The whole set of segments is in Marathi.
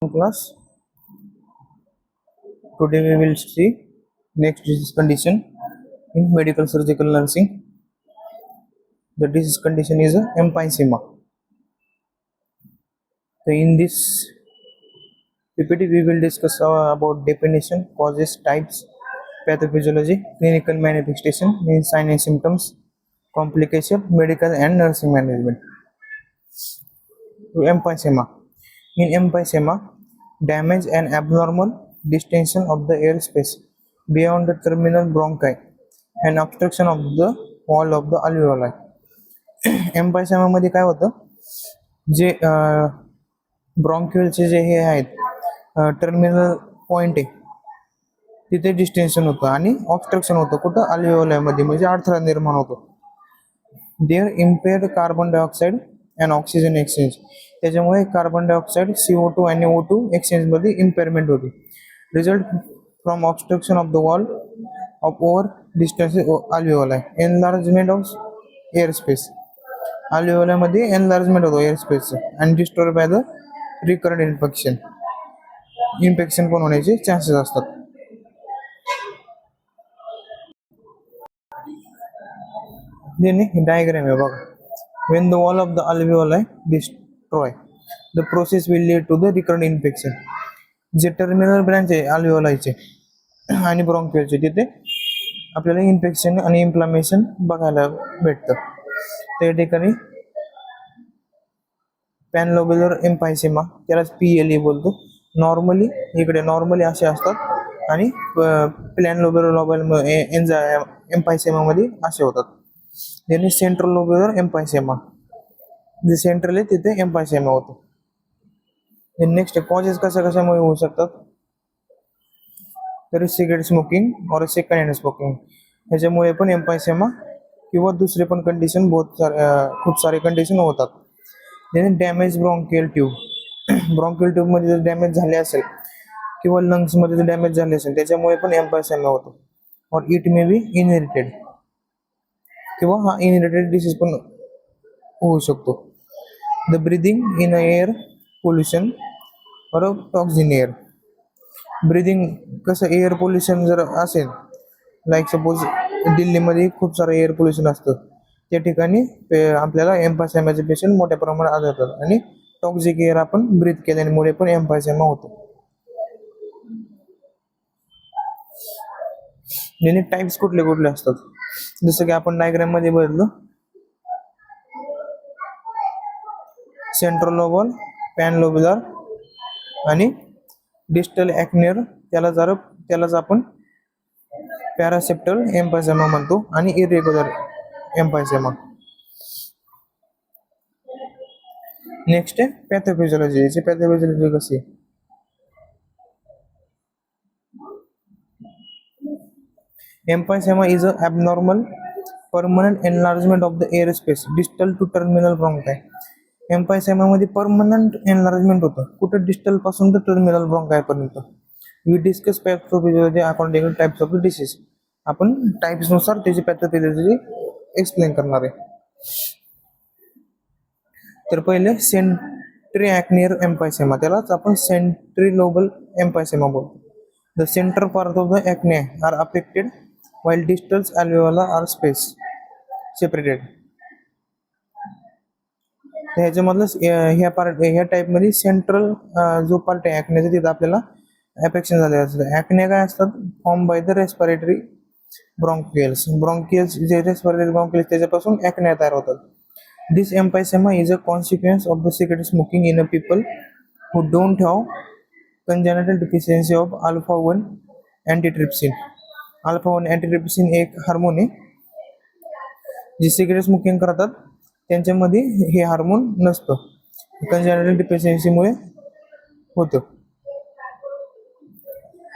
Class. Today we will see next disease condition in medical surgical nursing. The disease condition is emphysema. So in this PPT we will discuss about definition, causes, types, pathophysiology, clinical manifestation, mean sign and symptoms, complication, medical and nursing management. To emphysema. In emphysema, damage and abnormal distension of the air space beyond the terminal bronchi and obstruction of the wall of the alveoli. एम्पायसेमा मध्ये काय होतं, जे ब्रॉन्क्युलचे जे हे आहेत टर्मिनल पॉइंट आहे तिथे डिस्टेन्शन होतं आणि ऑब्स्ट्रक्शन होतं कुठं, अल्व्हेओलामध्ये, म्हणजे अडथळा निर्माण होतो. There impaired carbon dioxide and oxygen exchange, त्याच्यामुळे कार्बन डायऑक्साईड CO2 आणि O2 एक्सचेंज मध्ये इम्पेअरमेंट होते. Result from obstruction of the wall of over distance alveoli, enlargement of air space, अल्व्हेओलामध्ये एनलार्जमेंट होतो एअर स्पेस आणि disturb by the recurrent infection पण होण्याचे चान्सेस असतात. डायग्राम आहे बघा. When the wall of the alveoli destroy, the process will lead to the recurrent infection. जे टर्मिनल ब्रांच आहे अल्व्हेओलाईचे आणि ब्रॉन्क्युलचे तिथे आपल्याला इन्फेक्शन आणि इन्फ्लामेशन बघायला भेटतं. त्या ठिकाणी पॅनलोब्युलर एम्फायसेमा, त्यालाच PLE बोलतो. इकडे नॉर्मली असे असतात आणि प्लॅनलोब्युलर एम्फायसेमा मध्ये असे होतात. त्यांनी सेंट्रल लोब्युलर एम्फायसेमा, जे सेंट्रल आहे तिथे एम्फायसेमा होतो. नेक्स्ट कॉजेस कशामुळे होऊ शकतात, तर सिगरेट स्मोकिंग और सेकंड हँड स्मोकिंग, ह्याच्यामुळे पण एम्फायसेमा किंवा दुसरे पण कंडिशन खूप सारे कंडिशन होतात. Damage bronchial tube, bronchial tube मध्ये जर डॅमेज झाले असेल किंवा लंग्स मध्ये जर डॅमेज झाले असेल त्याच्यामुळे पण एम्फायसेमा होतो. और इट मे बी इनहेरिटेड, किंवा हा इनहेरिटेड डिसीज पण होऊ शकतो. The breathing in air pollution और टॉक्सिन एअर, ब्रीदिंग कसं, एअर पोल्युशन जर असेल, लाईक सपोज दिल्लीमध्ये खूप सारं एअर पोल्युशन असतं, त्या ठिकाणी आपल्याला एम्फायसेमाचे पेशंट मोठ्या प्रमाणात आढळतात आणि टॉक्सिक एअर आपण ब्रीथ केल्यामुळे पण एम्फायसेमा होतो. याने टाइप्स कुठले कुठले असतात, जसं की आपण डायग्राम मध्ये बघितलं, सेंट्रल लोबल, पॅनलोब्युलर आणि डिस्टल ॲक्नियर, त्यालाच आपण पॅरासेप्टल एम्फायसेमा म्हणतो, आणि इरेग्युलर एम्फायसेमा. नेक्स्ट आहे पॅथोफिजियोलॉजी. याची पॅथोफिजियोलॉजी कशी, emphysema is an abnormal permanent enlargement of the air space distal to terminal bronchi. एम्फायसेमा मध्ये परमनंट एनलार्जमेंट होतं कुठे, डिस्टल पासून तर टर्मिनल ब्रॉन्काय पर्यंत. We discuss pathophysiology according to types of disease. आपण टाइप्स नुसार त्याची पॅथोफिजियोलॉजी एक्सप्लेन करणार आहे. तर पहिले सेंट्री ॲक्नियर एम्फायसेमा, त्यालाच आपण सेंट्री लोबल एम्फायसेमा बोलतो. The centre part of the acini are affected while distal alveoli are space separated. ह्याच्यामधलं ह्या टाइप मध्ये सेंट्रल जो पार्ट आहे ॲक्नेचा तिथे आपल्याला अफेक्शन झाले असतं. ॲक्ने काय असतात, form by the respiratory bronchioles, जे रेस्पिरेटरी ब्रॉन्कियल्स त्याच्यापासून ॲक्ने तयार होतात. This emphysema is a consequence of the cigarette smoking in a people who don't have congenital deficiency of alpha one antitrypsin. Alpha one antitrypsin एक हार्मोन आहे, जे सिगरेट स्मोकिंग करतात त्यांच्यामध्ये हे हार्मोन नसतं, कंजेनिटल डिफिशियन्सीमुळे होतं.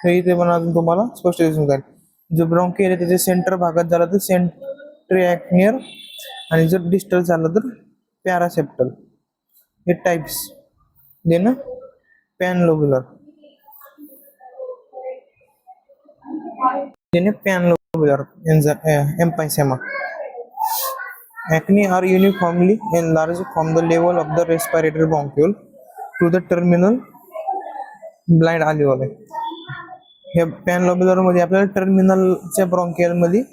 हे इथे पण अजून तुम्हाला स्पष्ट दिसून जाईल. जो ब्रॉन्कियल आहे त्याच्या सेंटर भागात झाला तर सेंट्री ॲक्नियर, आणि जर डिस्टल झालं तर पॅरासेप्टल. हे टाइप्स देणं पॅनलोब्युलर, पॅनलोब्युलर एम्फायसेमा. Acne are uniformly enlarged from the level of the respiratory bronchiole to the terminal blind alveoli. हे पॅनलोब्युलर मध्ये आपल्याला टर्मिनलच्या ब्रॉन्कियल मध्ये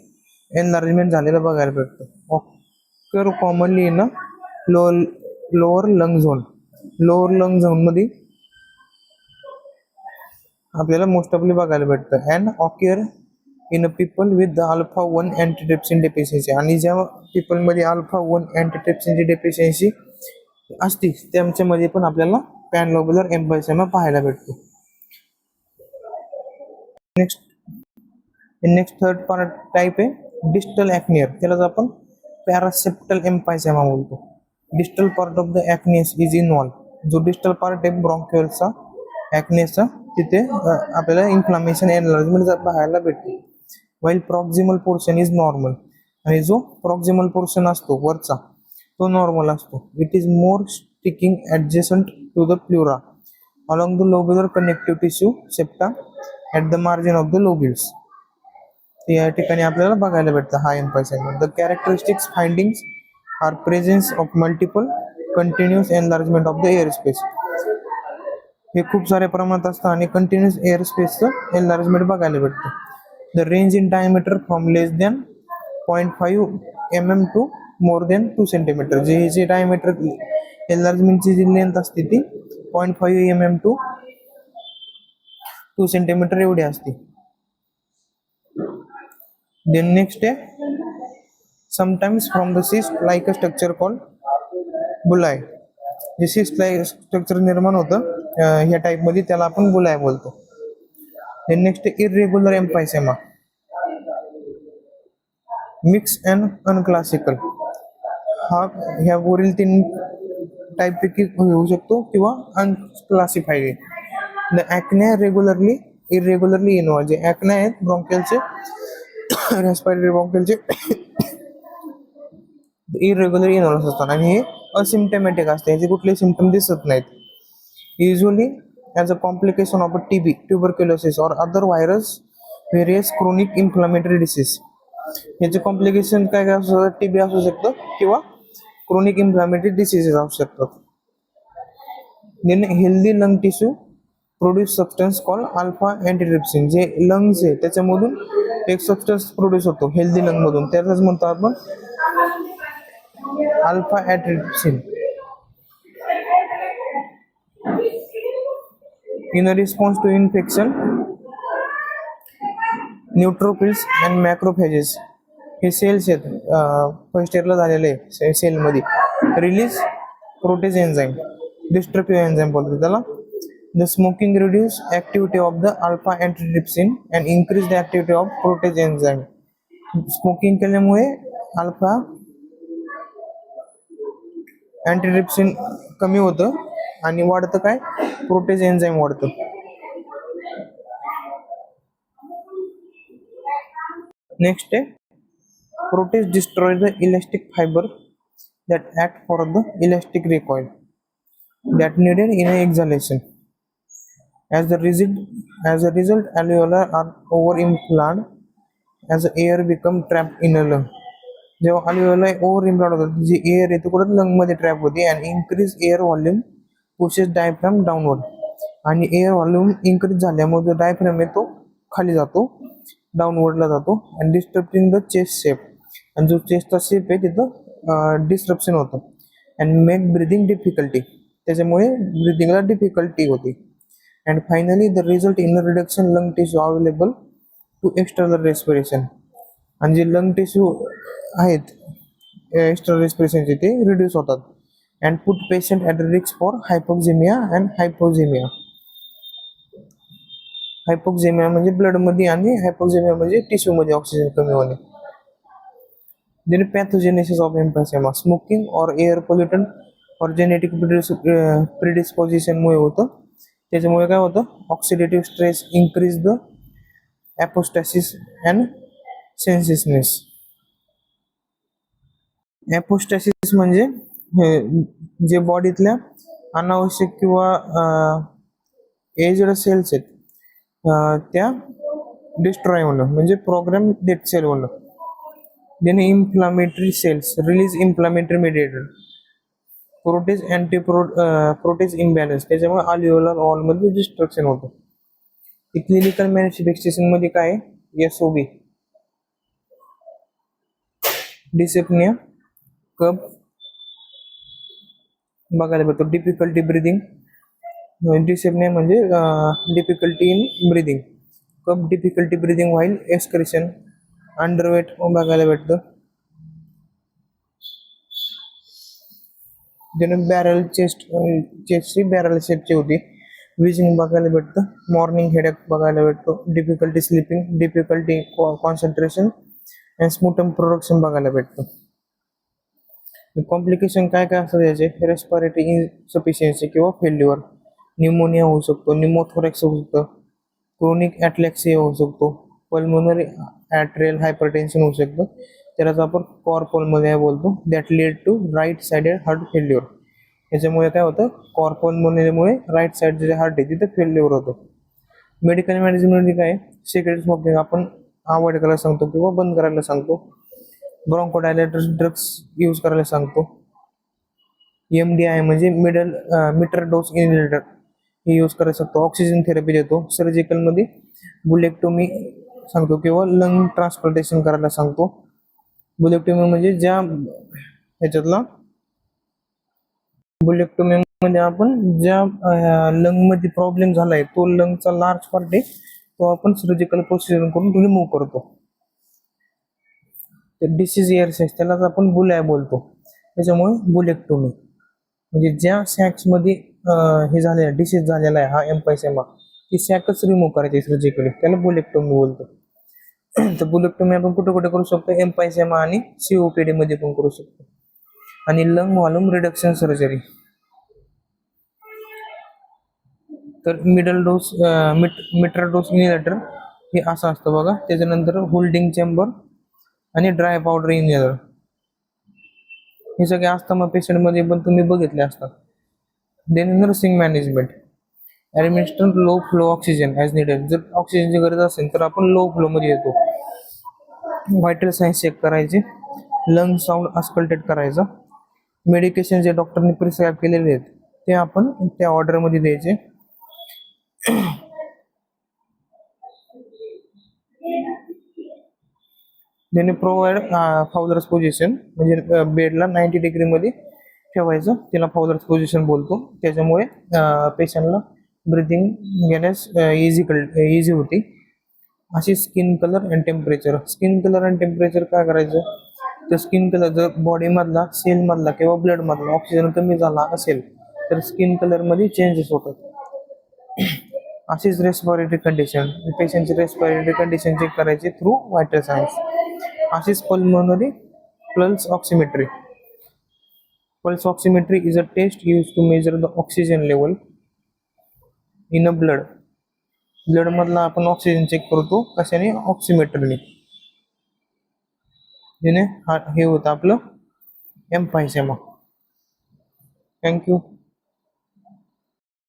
एनलार्जमेंट झालेलं बघायला भेटतं. Occur commonly in lower lung zone. Lower lung zone मध्ये आपल्याला मोस्ट ऑफली बघायला भेटतं. And occur in a people with alpha 1 antitrypsin deficiency. आणि ज्या पीपल मध्ये अल्फा 1 अँटीट्रिप्सिनची डेफिशियन्सी असते त्यांच्यामध्ये पण आपल्याला पॅनलोब्युलर एम्फायसेमा पाहायला भेटतो. नेक्स्ट थर्ड पार्ट टाइप आहे डिस्टल ॲक्नियर. त्यालाच आपण पॅरासेप्टल एम्फायसेमा बोलतो. Distal part of the acinus is involve. जो डिस्टल पार्ट आहे ब्रॉन्क्युअलचा ॲक्नियसचा, तिथे आपल्याला इन्फ्लामेशन एनलार्जमेंट पाहायला भेटते. While proximal portion is normal. आणि जो प्रॉक्झिमल पोर्शन असतो वरचा तो नॉर्मल असतो. It is more sticking adjacent to the pleura along the lobular connective tissue septa at the margin of the lobules. या ठिकाणी आपल्याला बघायला भेटतं हा emphysema. The characteristics findings are presence of multiple continuous enlargement of the air space. हे खूप साऱ्या प्रमाणात असतं आणि कंटिन्युअस एअर स्पेसचं एनलार्जमेंट बघायला भेटतं. The range in diameter from less than 0.5 mm to more than 2 cm. जे डायमीटर एनलार्जमेंटची जी लेंथ असते ती 0.5 mm टू 2 cm एवढी असते. देन नेक्स्ट आहे sometimes from the cyst like a structure called bullae. जे सिस्ट लाईक स्ट्रक्चर निर्माण होतं ह्या टाइप मध्ये त्याला आपण बुलाय बोलतो. देन नेक्स्ट आहे irregular emphysema. Mix and unclassical. हा ह्या वरील 3 टाइप पैकी होऊ शकतो किंवा unclassified. The acini regularly irregularly involve. जे ॲक्ने आहेत ब्रॉन्कियलचे रेस्पिरेटरी ब्रॉन्कियलचे इरेग्युलर इन्व्हॉल्व असतात आणि हे असिम्टमॅटिक असते. याचे कुठले सिम्पटम दिसत नाहीत. Usually as a complication of a TB, tuberculosis और other virus various chronic inflammatory disease. याचे कॉम्प्लिकेशन काय काय असू शकतात. TB असू शकतं किंवा क्रोनिक इन्फ्लामेटरी डिसीजेस असू शकतात. Then healthy lung tissue produce substance call alpha antitrypsin. जे लंग्स आहे त्याच्यामधून एक सबस्टन्स प्रोड्यूस होतो हेल्दी लंग मधून, त्यालाच म्हणतो आपण alpha antitrypsin. In response to infection neutrophils and macrophages. हे सेल्स आहेत फर्स्ट इयरला झालेले सेलमध्ये release protease enzyme, destructive enzyme बोलतो त्याला. The smoking reduce activity of the alpha antitrypsin and increase the activity of protease enzyme. Smoking केल्यामुळे अल्फा अँटीट्रिप्सिन कमी होतं आणि वाढतं काय, प्रोटेज एन्झाईम वाढतं. नेक्स्ट आहे protease destroy the elastic fibre that act for the elastic recoil that needed in exhalation. As a result, alveoli are over-inflamed as air become trapped in a lung. जेव्हा alveoli over-inflamed होतात, जी एअर आहे ती कुठं लंग मध्ये ट्रॅप होते आणि increase air volume pushes diaphragm downward. आणि एअर व्हॉल्यूम इन्क्रीज झाल्यामुळे जो डायफ्रॅम आहे तो खाली जातो, डाऊनवर्डला जातो आणि डिस्टर्बिंग द चेस्ट शेप. आणि जो चेस्टचा शेप आहे तिथं डिस्ट्रप्शन होतं अँड मेक ब्रिदिंग डिफिकल्टी. त्याच्यामुळे ब्रिदिंगला डिफिकल्टी होते. And finally, the result in a reduction lung tissue available to external respiration. आणि जे लंग टिश्यू आहेत एक्स्टर्नल रेस्पिरेशनचे ते रिड्यूस होतात. And put patient at risk for hypoxaemia and hypoxaemia. Hypoxaemia म्हणजे ब्लडमध्ये आणि हायपोक्झेमिया म्हणजे टिश्यूमध्ये ऑक्सिजन कमी होणे. Then pathogenesis of emphysema. Smoking और एअर पोल्युटंट और जेनेटिक प्रिडिस्पोजिशनमुळे होतं. त्याच्यामुळे काय होतं, oxidative stress increase the apoptosis and senescence. Apoptosis म्हणजे जे बॉडीतल्या अनावश्यक किंवा एजड सेल्स आहेत त्या डिस्ट्रॉय होणं म्हणजे प्रोग्राम डेथ सेल होणं. Then inflammatory cells release inflammatory mediator. Protease imbalance, त्याच्यामुळे अल्व्हिओलर वॉल मध्ये डिस्ट्रक्शन होतं. क्लिनिकल मॅनिफेस्टेशन मध्ये काय आहे, एसओबी, डिसेप्निया, कप बघायला भेटतो. डिफिकल्टी ब्रिदिंग, डिसेप्निया म्हणजे difficulty in breathing, cup difficulty breathing while excretion, underweight बघायला भेटतं. ज्याने बॅरल चेस्टची बॅरल शेपची होती. विजिंग बघायला भेटतं. मॉर्निंग हेडेक बघायला भेटतो. Difficulty sleeping, difficulty concentration and sputum production बघायला भेटतं. कॉम्प्लिकेशन काय काय असतात याचे, रेस्पिरेटरी इन्सफिशियन्सी किंवा फेल्युअर, न्यूमोनिया होऊ शकतो, न्यूमोथोरॅक्स होऊ शकतं, क्रोनिक ॲटलॅक्सिया होऊ शकतो, पल्मोनरी ॲट्रियल हायपरटेन्शन होऊ शकतं. त्यालाच आपण कॉर्पोलमध्ये बोलतो, that lead to right sided heart failure. याच्यामुळे काय होतं, कॉर्पोलमोनियामुळे राईट साइड जे हार्ट आहे तिथे फेल्युअर होतं. मेडिकल मॅनेजमेंटमध्ये काय, सिगरेट स्मोकिंग आपण अवॉइड करायला सांगतो किंवा बंद करायला सांगतो. ब्रॉन्कोडायलेटर ड्रग्स यूज करायला सांगतो. MDI म्हणजे मीटर डोस इनहेलर हे यूज करायला सांगतो. ऑक्सिजन थेरपी देतो. सर्जिकलमध्ये बुलेक्टोमी सांगतो किंवा लंग ट्रान्सप्लांटेशन करायला सांगतो. बुलेक्टोमी म्हणजे बुलेक्टोमीमध्ये आपण ज्या लंगमध्ये प्रॉब्लेम झालाय, तो लंगचा लार्ज पार्ट आहे, तो आपण सर्जिकल प्रोसिजर करून रिमूव्ह करतो. डिसीज एअरसेस त्यालाच आपण बुलॅ बोलतो. त्याच्यामुळे बुलेक्टोमी म्हणजे ज्या सॅक्समध्ये हे झालेलं डिसीज झालेला आहे, हा एम्फायसेमा, ती सॅकच रिमूव्ह करायची सर्जिकली, त्याला बुलेक्टोमी बोलतो. तर बुलेक्टोमी आपण कुठे कुठे करू शकतो, एम्फायसेमा आणि COPD मध्ये पण करू शकतो. आणि लंग व्हॉल्यूम रिडक्शन सर्जरी, तर मीटर डोस इनहेलर हे असं असतं बघा. त्याच्यानंतर होल्डिंग चेंबर आणि ड्राय पावडर इनहेलर, हे सगळे अस्थमा पेशंटमध्ये पण तुम्ही बघितले असतात. Then nursing management, administer low flow oxygen as needed. जर ऑक्सिजनची गरज असेल तर आपण लो फ्लोमध्ये येतो. व्हायटल सायन्स चेक करायचे, लंग साऊंड अस्कल्टेट करायचा. मेडिकेशन जे डॉक्टरने प्रिस्क्राईब केलेले आहेत ते आपण त्या ऑर्डरमध्ये द्यायचे. त्याने प्रोव्हाइड फाउलर्स पोझिशन, म्हणजे बेडला 90 डिग्रीमध्ये ठेवायचं, त्याला फाउलर्स पोझिशन बोलतो. त्याच्यामुळे पेशंटला ब्रिथिंग घेण्यास इझी होती. अशी skin colour and temperature. Skin colour and temperature काय करायचं, तर स्किन कलर जर बॉडीमधला, सेलमधला किंवा ब्लडमधला ऑक्सिजन कमी झाला असेल तर स्किन कलरमध्ये चेंजेस होतात. अशीच रेस्पिरेटरी कंडिशन, पेशंटची रेस्पिरेटरी कंडिशन चेक करायची थ्रू व्हायटल सायन्स. अशीच pulmonary pulse oximetry. Pulse oximetry is a test used to measure the oxygen level in a blood. Blood मधला आपण ऑक्सिजन चेक करतो कशाने, ऑक्सिमेटरने. हे होतं आपलं एम्फायसेमा. थँक्यू.